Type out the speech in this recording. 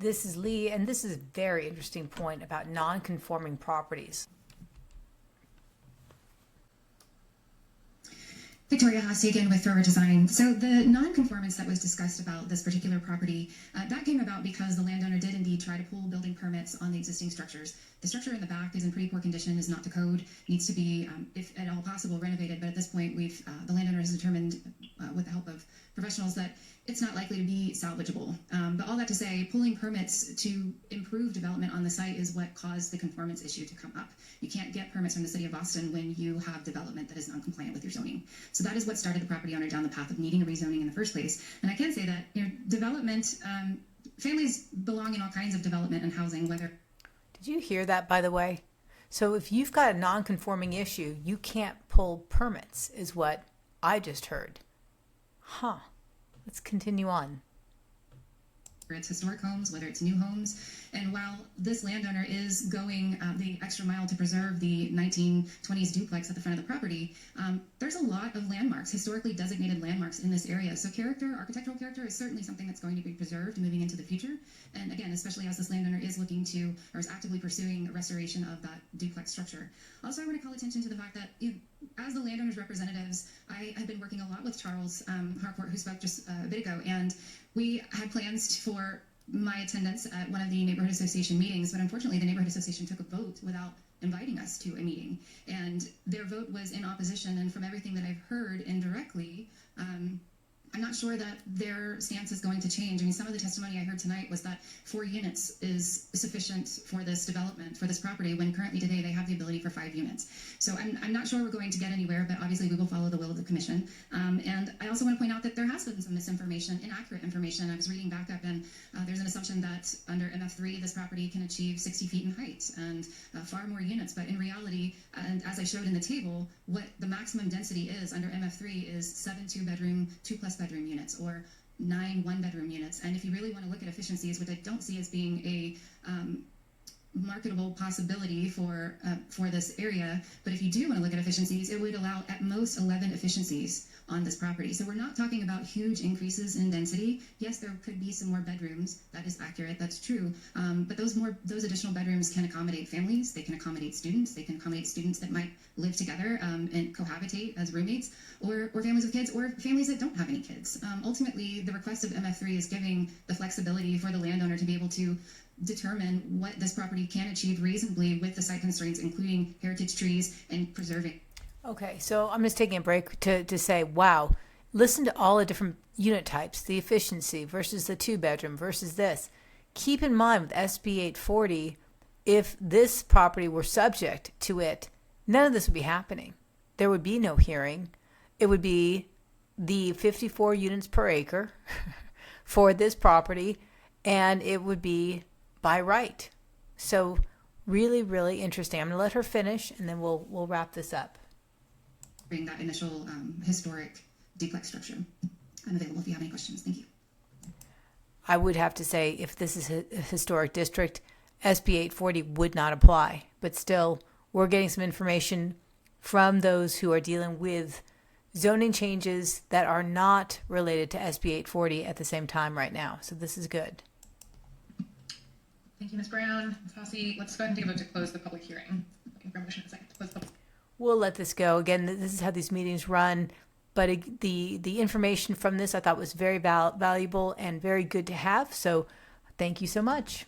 This is Lee, and this is a very interesting point about non-conforming properties. Victoria Hosty again with Thrower Design. So the non-conformance that was discussed about this particular property, that came about because the landowner did indeed try to pull building permits on the existing structures. The structure in the back is in pretty poor condition, is not to code, needs to be, if at all possible, renovated. But at this point, the landowner has determined, with the help of professionals, that it's not likely to be salvageable. But all that to say, pulling permits to improve development on the site is what caused the conformance issue to come up. You can't get permits from the city of Boston when you have development that is non-compliant with your zoning. So that is what started the property owner down the path of needing a rezoning in the first place. And I can say that development, families belong in all kinds of development and housing, whether... Did you hear that, by the way? So if you've got a non-conforming issue, you can't pull permits, is what I just heard. Huh. Let's continue on. Whether it's historic homes, whether it's new homes. And while this landowner is going the extra mile to preserve the 1920s duplex at the front of the property, there's a lot of landmarks, historically designated landmarks in this area. So architectural character is certainly something that's going to be preserved moving into the future. And again, especially as this landowner is looking to, or is actively pursuing restoration of that duplex structure. Also, I want to call attention to the fact that as the landowner's representatives, I have been working a lot with Charles Harcourt, who spoke just a bit ago, and we had plans for my attendance at one of the neighborhood association meetings, but unfortunately the neighborhood association took a vote without inviting us to a meeting, and their vote was in opposition. And from everything that I've heard indirectly, I'm not sure that their stance is going to change. I mean, some of the testimony I heard tonight was that 4 units is sufficient for this development, for this property, when currently today they have the ability for 5 units. So I'm not sure we're going to get anywhere, but obviously we will follow the will of the commission. And I also want to point out that there has been some misinformation, inaccurate information. I was reading back up, and there's an assumption that under MF3 this property can achieve 60 feet in height and far more units. But in reality, and as I showed in the table, what the maximum density is under MF3 is 7 2-bedroom, 2+ bedroom units, or 9 1-bedroom units. And if you really want to look at efficiencies, which I don't see as being a marketable possibility for this area, but if you do want to look at efficiencies, it would allow at most 11 efficiencies on this property. So we're not talking about huge increases in density. Yes, there could be some more bedrooms. That is accurate. That's true. But those additional bedrooms can accommodate families. They can accommodate students. They can accommodate students that might live together and cohabitate as roommates, or families with kids, or families that don't have any kids. Ultimately, the request of MF3 is giving the flexibility for the landowner to be able to determine what this property can achieve reasonably with the site constraints, including heritage trees and preserving. Okay, so I'm just taking a break to say, wow, listen to all the different unit types, the efficiency versus the 2-bedroom versus this. Keep in mind with SB 840, if this property were subject to it, none of this would be happening. There would be no hearing. It would be the 54 units per acre for this property, and it would be by right. So really, really interesting. I'm going to let her finish, and then we'll wrap this up. Bring that initial historic duplex structure. I'm available if you have any questions. Thank you. I would have to say, if this is a historic district, SB 840 would not apply. But still, we're getting some information from those who are dealing with zoning changes that are not related to SB 840 at the same time right now. So this is good. Thank you, Ms. Brown. Ms. Hossie, let's go ahead and take a vote to close the public hearing. Looking for a motion in a second to close the public. We'll let this go. Again, this is how these meetings run. But the information from this I thought was very valuable and very good to have. So thank you so much.